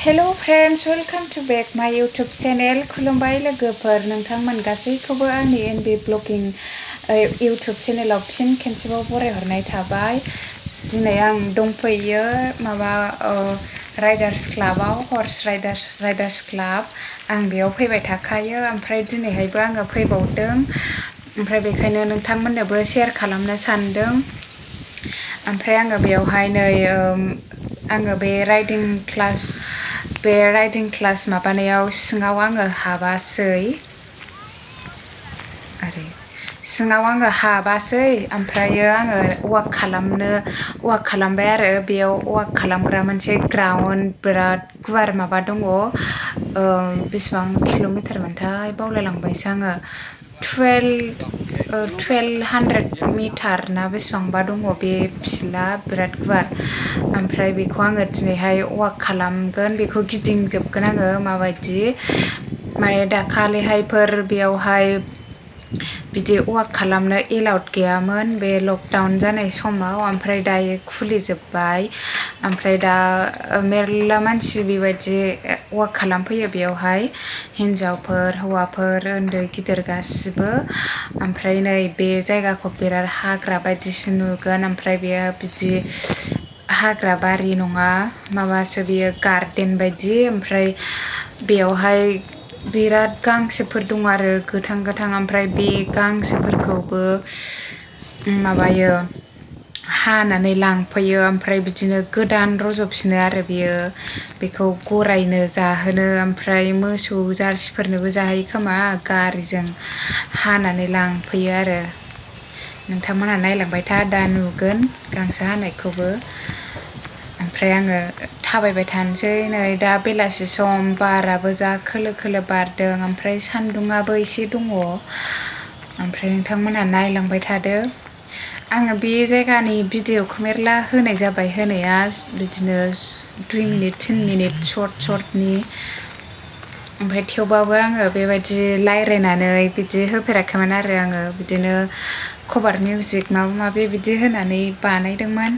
Hello friends, welcome to back my YouTube channel. Kalambai lwgwpwr nwngtangmwn gaswikwobw angni NB blogging YouTube channel of फिन खेनसेबाव बरायहरनाय थाबाय। दिनै आं दंफैयो माबा राइडार्स क्लाबाव हर्स राइडार्स क्लाब आं बेयाव फैबाय थाखायो ओमफ्राय दिनैहायबो आङो फैबावदों ओमफ्राय बेखायनो नोंथांमोननोबो शेयार खालामनो सानदों। ओमफ्राय आङो बेयावहाय नै आङो बे राइडिं क्लास माबानायाव सिङाव आङो हाबासै ओमफ्रायो आङो वाक खालामबाय आरो बेयाव वाक खालामग्रा मोनसे ग्राउन्ड बिराद गुवार माबा दङ बेसेबां किल'मिटार मोनथाय बावलायलांबायसो आङो 1200 मिटार ना बेसेबांबा दङ बे फिल्डआ बिराद गुवार ओमफ्राय बेखौ आङो दिनैहाय वाक खालामगोन बेखौ गिदिंजोबगोन आङो माबायदि माने दाखालिहायफोर बेयावहाय बिदि वाक खालामनो एलाउड गैयामोन बे लकडाउन जानाय समाव ओमफ्राय दायो खुलिजोब्बाय ओमफ्राय दा मेरला मानसि बेबायदि वाक खालामफैयो बेयावहाय हिन्जावफोर हौवाफोर उन्दै गिदिर गासिबो ओमफ्राय नै बे जायगाखौ बिराद हाग्रा बायदिसो नुगोन ओमफ्राय बेयो बिदि हाग्रा बारि नङा माबासो बेयो गार्डेन बायदि ओमफ्राय बेयावहाय बिराद गांसोफोर दं आरो गोथां ओमफ्राय बे गांसोफोरखौबो माबायो हानानै लांफैयो ओमफ्राय बिदिनो गोदान रज'फिनो आरो बेखौ गरायनो जाहोनो ओमफ्राय मोसौ जार्सिफोरनोबो जाहैयो खोमा गारिजों हानानै लांफैयो आरो नोंथांमोनहा नायलांबाय था दा नुगोन गांसो हानायखौबो ओमफ्राय आङो थाबायबाय थानोसै नै दा बेलासि सम बाराबो जा खोलो खोलो बारदों ओमफ्राय सान्दुङाबो एसे दङ ओमफ्राय नोंथांमोनहा नायलांबाय थादो आङो बे जायगानि भिडिअखौ मेरला होनाय जाबाय होनाया बिदिनो 2 मिनिट 3 मिनिट सर्टनि ओमफ्राय थेवबाबो आङो बेबायदि रायज्लायनानै बिदि होफेराखैमोन आरो आङो बिदिनो कभार मिउजिक माबा माबि बिदि होनानै बानायदोंमोन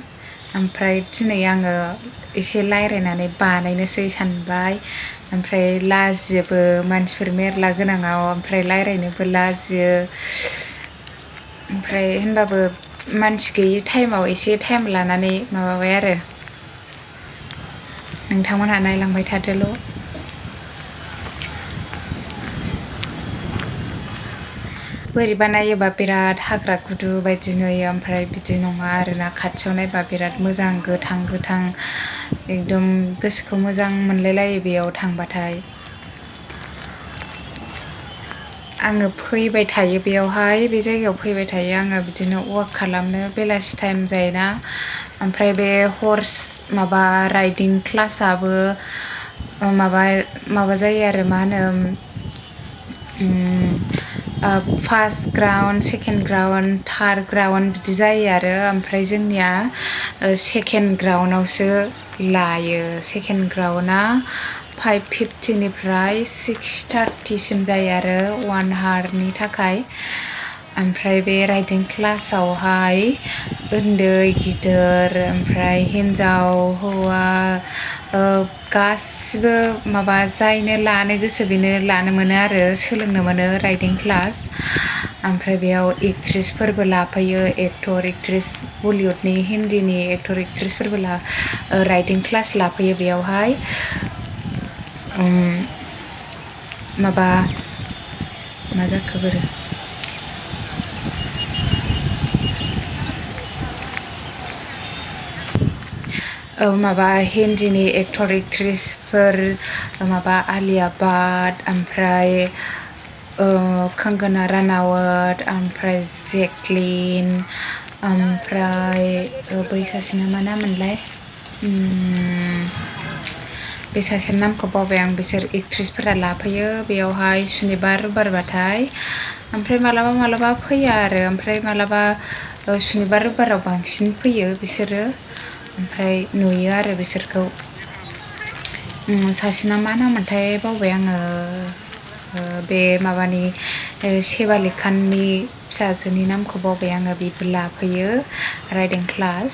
ओमफ्राय दिनै आङो एसे रायज्लायनानै बानायनोसै सानबाय ओमफ्राय लाजियोबो मानसिफोर मेरला गोनाङाव ओमफ्राय रायज्लायनोबो लाजियो ओमफ्राय होनबाबो मानसि गैयि टाइमाव एसे टाइम लानानै माबाबाय आरो नोंथांमोनहा नायलांबाय थादोल' बोरैबा नायोबा बिराद हाग्रा गुदु बायदि नुयो ओमफ्राय बिदि नङा आरोना खाथियाव नायबा बिराद मोजां गोथां एकदम गोसोखौ मोजां मोनलायलायो बेयाव थांबाथाय आङो फैबाय थायो बेयावहाय बे जायगायाव फैबाय थायो आङो बिदिनो वाक खालामनो बेलासि टाइम जायोना ओमफ्राय बे हर्स माबा राइडिं क्लासआबो माबा जायो आरो मा होनो first ground second ground third ground बिदि जायो आरो ओमफ्राय जोंनिया सेकेन्ड ग्राउन्डआवसो लायो सेकेन्ड ग्राउन्डआ 5:50 निफ्राय 6:30 जायो आरो 1 हावरनि थाखाय ओमफ्राय बे राइडिं क्लासआवहाय उन्दै गिदिर ओमफ्राय हिन्जाव हौवा गासिबो माबा जायनो लानो गोसो बेनो लानो मोनो आरो सोलोंनो मोनो राइडिं क्लास ओमफ्राय बेयाव एक्ट्रेसफोरबो लाफैयो एक्टर एक्ट्रेस बलिउडनि हिन्दीनि एक्टर एक्ट्रेसफोरबो राइडिं क्लास लाफैयो बेयावहाय मा जाखो बोरो माबा हिन्दीनि एक्टर एक्ट्रेसफोर माबा आलिया बाट ओमफ्राय कंगना रानावत ओमफ्राय जेक्लिन ओमफ्राय बै सासेना मा नाममोनलाय बे सासेनि नामखौ बावबाय आं बिसोर एक्ट्रेसफोरा लाफैयो बेयावहाय सुनिबार रबिबारबाथाय ओमफ्राय मालाबा मालाबा फैया आरो ओमफ्राय मालाबा सुनिबार रबिबाराव बांसिन फैयो बिसोरो ओमफ्राय नुयो आरो बिसोरखौ सासेना मा नाममोनथाय बावबाय आङो बे माबानि सेवालि खाननि फिसाजोनि नामखौ बावबाय आङो बेबो लाफैयो राइडिं क्लास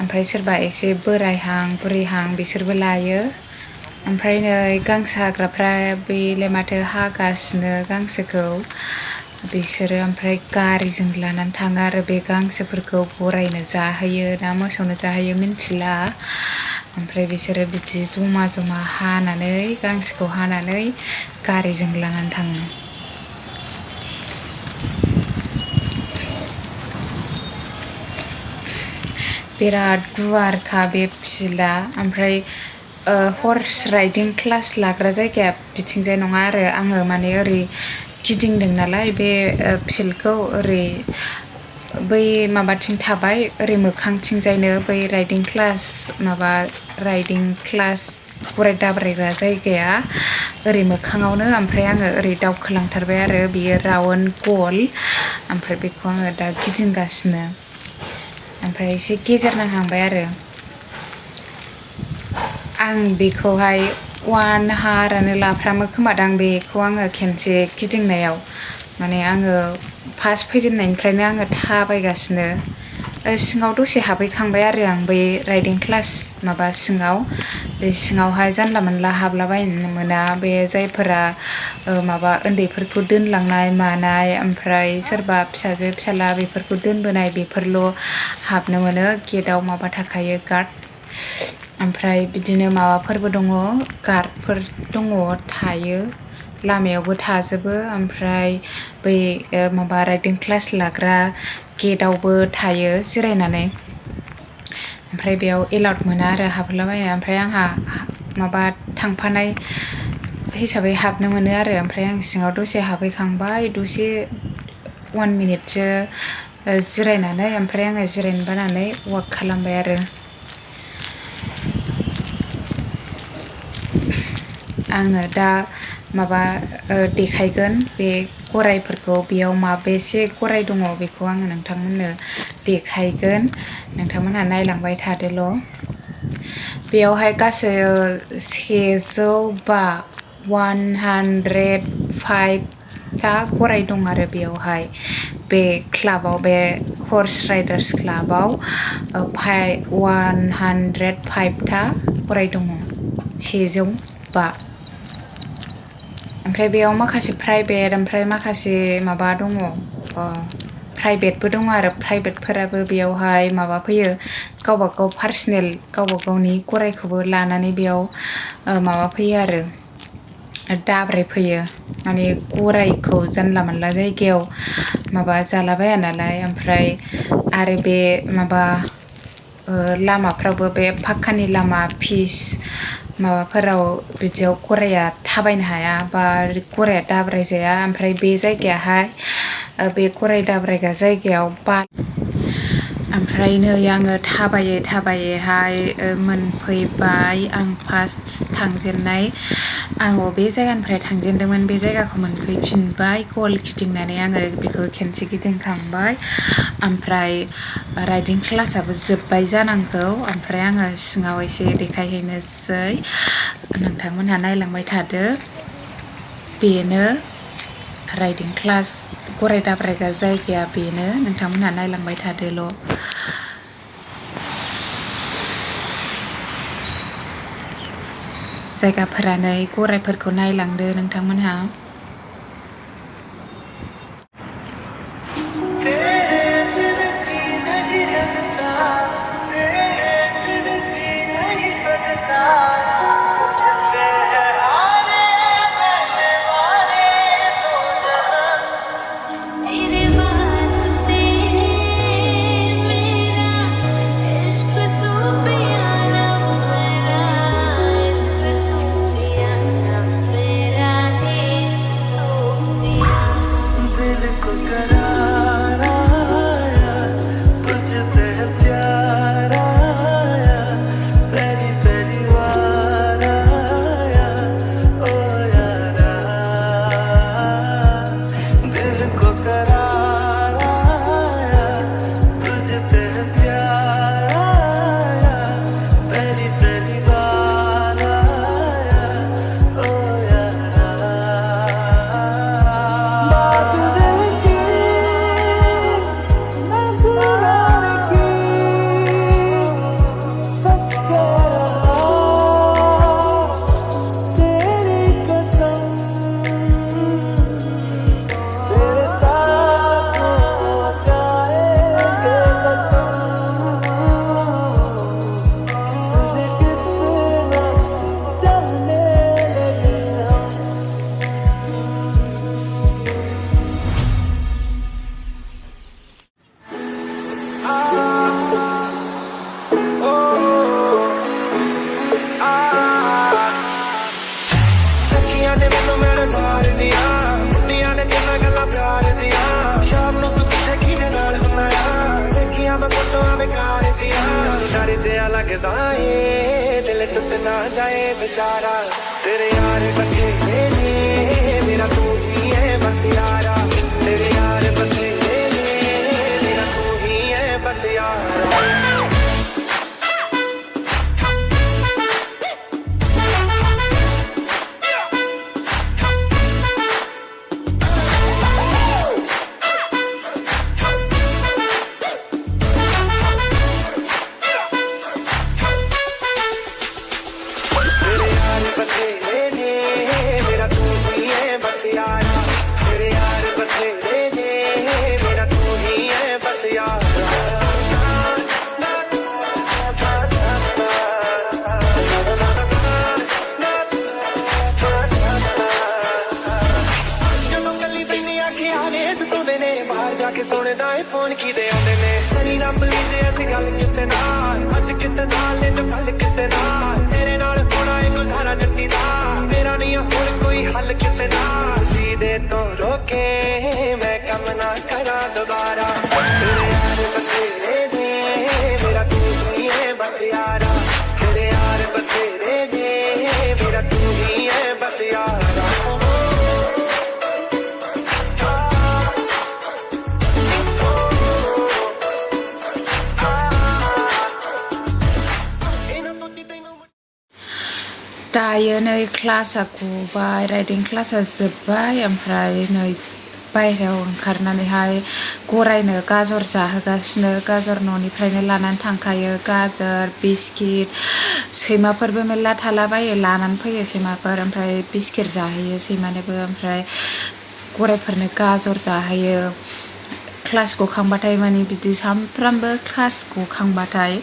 ओमफ्राय सोरबा एसे बोरायहां बुरैहां बिसोरबो लायो ओमफ्राय नै गांसो हाग्राफ्रा बेलाय माथो हागासिनो गांसोखौ बिसोरो ओमफ्राय गारिजों लानानै थाङो आरो बे गांसोफोरखौ गरायनो जाहोयो ना मोसौनो जाहोयो मिन्थिला ओमफ्राय बिसोरो बिदि जमा जमा हानानै गांसोखौ हानानै गारिजों लानानै थाङो बिराद गुवारखा बे फिल्डआ ओमफ्राय हर्स राइडिं क्लास लाग्रा जायगाया बिथिंजाय नङा आरो आङो माने ओरै गिदिंदों नालाय बे फिल्डखौ ओरै बै माबाथिं थाबाय ओरै मोखांथिंजायनो बै राइडिं क्लास गराय दाब्रायग्रा जायगाया ओरै मोखाङावनो ओमफ्राय आङो ओरै दावखोलांथारबाय आरो बियो राउन्ड गल ओमफ्राय बेखौ आङो दा गिदिंगासिनो ओमफ्राय एसे गेजेर नांहांबाय आरो आं बेखौहाय 1 हारानो लाफ्रामो खोमादां बेखौ आङो खेनसे गिदिंनायाव माने आङो फार्स्ट फैजेननायनिफ्रायनो आङो थाबायगासिनो सिङाव दसे हाबहैखांबाय आरो आं बै राइडिं क्लास माबा सिङाव बे सिङावहाय जानला मोनला हाबलाबायनो मोना बे जायफोरा माबा उन्दैफोरखौ दोनलांनाय मानाय ओमफ्राय सोरबा फिसाजो फिसाला बेफोरखौ दोनबोनाय बेफोरल' हाबनो मोनो गेटआव माबा थाखायो गार्ड ओमफ्राय बिदिनो माबाफोरबो दङ गार्डफोर दङ थायो लामायावबो थाजोबो ओमफ्राय बै माबा राइडिं क्लास लाग्रा गेटआवबो थायो जिरायनानै ओमफ्राय बेयाव एलाउड मोना आरो हाबलाबाया ओमफ्राय आंहा माबा थांफानाय हिसाबै हाबनो मोनो आरो ओमफ्राय आं सिङाव दसे हाबहैखांबाय दसे 1 मिनिटसो जिरायनानै ओमफ्राय आङो जिरायनो बानानै वाक खालामबाय आरो आङो दा माबा देखायगोन बे गरायफोरखौ बेयाव माबेसे गराय दङ बेखौ आङो नोंथांमोननो देखायगोन नोंथांमोनहा नायलांबाय थादोल' बेयावहाय गासै 105 ता गराय दं आरो बेयावहाय बे क्लाबाव बे हर्स राइडार्स क्लाबाव 105 ता गराय दङ 105 ओमफ्राय बेयाव माखासे प्राइभेट ओमफ्राय माखासे माबा दङ प्राइभेटबो दङ आरो प्राइभेटफोराबो बेयावहाय माबा फैयो गावबा गाव पार्सनेल गावबा गावनि गरायखौबो लानानै बेयाव माबा फैयो आरो दाब्राय फैयो माने गरायखौ जानला मोनला जायगायाव माबा जालाबाया नालाय ओमफ्राय आरो बे माबा लामाफ्रावबो बे पाक्कानि लामा फिस माबाफोराव बिदियाव गराया थाबायनो हाया बा गराया दाब्रायजाया ओमफ्राय बे जायगायाहाय बे गराय दाब्रायग्रा जायगायाव ओमफ्राय नै आङो थाबायै थाबायैहाय मोनफैबाय आं फार्स्ट थांजेननाय आं बबे जायगानिफ्राय थांजेनदोंमोन बे जायगाखौ मोनफैफिनबाय गल गिदिंनानै आङो बेखौ खेनसे गिदिंखांबाय ओमफ्राय राइडिं क्लासआबो जोब्बाय जानांगौ ओमफ्राय आङो सिङाव एसे देखायहैनोसै नोंथांमोनहा नायलांबाय थादो बेनो राइडिं क्लास गराय दाब्रायग्रा जायगाया बेनो नोंथांमोनहा नायलांबाय थादोल' जायगाफोरानो गरायफोरखौ नायलांदो नोंथांमोनहा लगदा ए दिल टूट ना जाए बेचारा तेरे यार बथेरे ने मेरा तू ही है बस यारा तेरे यार बथेरे ने मेरा तू ही है बस यारा फोन की दे ने सही ना बलीजे ऐसी गल किसे नाल अज किसे नाल ने कल किसे नाल तेरे नाल होना एक धारा जट्टी दा मेरा नहीं हुण कोई हल किसे नाल सीधे तो रोके मैं कम ना करा दोबारा तेरे यार बथेरे ने मेरा तू ही है बस यारा तेरे यार बथेरे ने मेरा तू ही है बस यारा दायो नै क्लासा गबाय राइडिं क्लासा जोब्बाय ओमफ्राय नै बायहेरायाव ओंखारनानैहाय गरायनो गाजर जाहोगासिनो गाजर न'निफ्रायनो लानानै थांखायो गाजर बिस्किट सैमाफोरबो मेरला थालाबायो लानानै फैयो सैमाफोर ओमफ्राय बिस्किट जाहोयो सैमानोबो ओमफ्राय गरायफोरनो गाजर जाहोयो क्लास गखांबाथाय माने बिदि सामफ्रामबो क्लास गखांबाथाय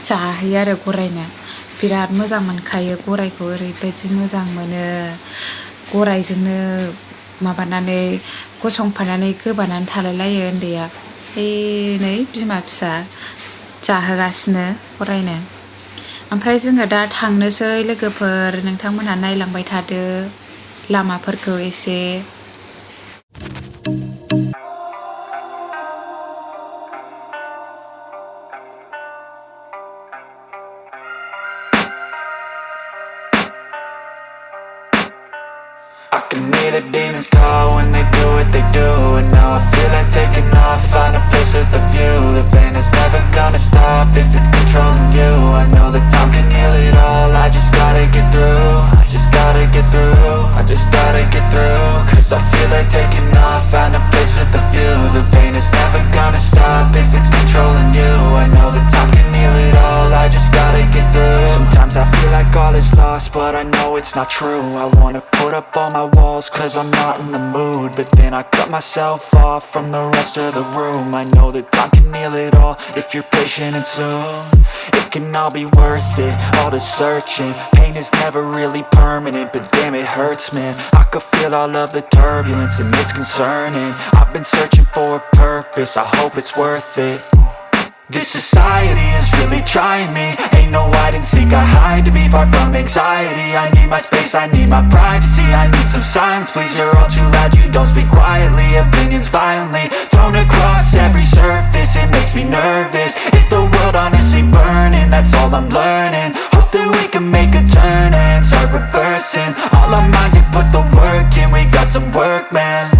जाहोयो आरो गरायनो बिराद मोजां मोनखायो गरायखौ ओरैबायदि मोजां मोनो गरायजोंनो माबानानै गसंफानानै गोबानानै थालायलायो उन्दैया नै बिमा फिसा जाहोगासिनो गरायनो ओमफ्राय जोङो दा थांनोसै लोगोफोर नोंथांमोनहा नायलांबाय थादो लामाफोरखौ एसे I can hear the demons call when they do what they do and now I feel like taking off, find a place with a view the pain is never gonna stop if it's controlling you I know that time can heal it all, I just gotta get through I just gotta get through, I just gotta get through cause I feel like taking off, find a place with a view the pain is never gonna stop if it's controlling you I know that time can heal it all, I just gotta get through sometimes I feel like all is lost but I know it's not true I wanna put up all my walls cause I'm not in the mood but then I cut myself off from the rest of the room I know that time can heal it all if you're patient and soon it can all be worth it, all the searching pain is never really permanent but damn it hurts man I could feel all of the turbulence and it's concerning I've been searching for a purpose, I hope it's worth it this society is really trying me Ain't no hide and seek, I hide to be far from anxiety I need my space, I need my privacy I need some silence, please, you're all too loud You don't speak quietly, opinions violently Thrown across every surface, it makes me nervous Is the world honestly burning, that's all I'm learning Hope that we can make a turn and start reversing All our minds, we put the work in, we got some work, man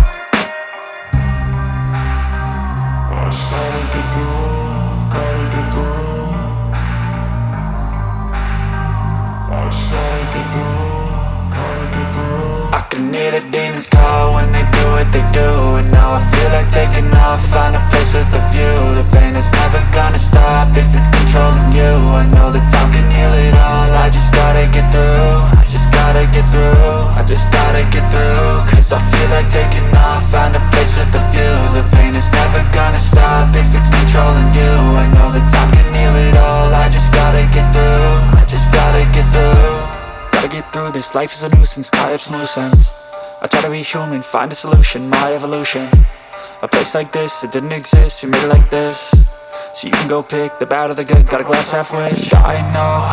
I can hear the demons call when they do what they do And now I feel like taking off, find a place with a view The pain is never gonna stop if it's controlling you I know that time can heal it all, I just gotta get through I just gotta get through, I just gotta get through Cause I feel like taking off, find a place with a view The pain is never gonna stop if it's controlling you I know that time can heal it all, I just gotta get through I just gotta get through Gotta get through this, life is a nuisance, tie up some loose ends I try to be human, find a solution, my evolution A place like this, it didn't exist, we made it like this So you can go pick the bad or the good, got a glass halfway I know,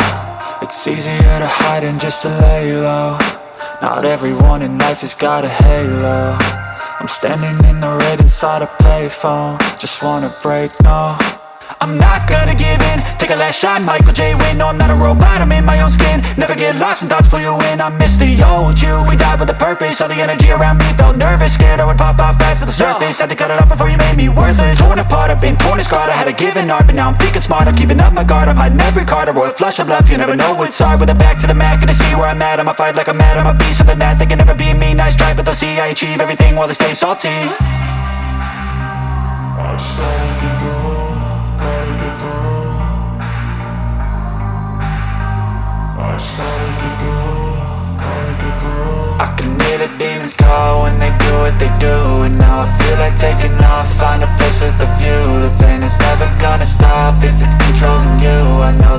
it's easier to hide than just to lay low Not everyone in life has got a halo I'm standing in the red inside a payphone Just wanna break, no I'm not gonna give in. Take a last shot, Michael J. Win. No, I'm not a robot, I'm in my own skin. Never get lost when thoughts pull you in. I miss the old you, we died with a purpose. All the energy around me felt nervous. Scared I would pop off fast to the surface. Had to cut it off before you made me worthless. Torn apart, I've been torn and scarred. I had a given art, but now I'm thinking smart. I'm keeping up my guard, I'm hiding every card. A royal flush of left, you never know what's hard. With a back to the mat, gonna see where I'm at. I'ma fight like I'm mad, I'ma be something that they can never be me. Nice try, but they'll see I achieve everything while they stay salty. I can hear the demons call when they do what they do. And now I feel like taking off, find a place with a view. The pain is never gonna stop if it's controlling you. I know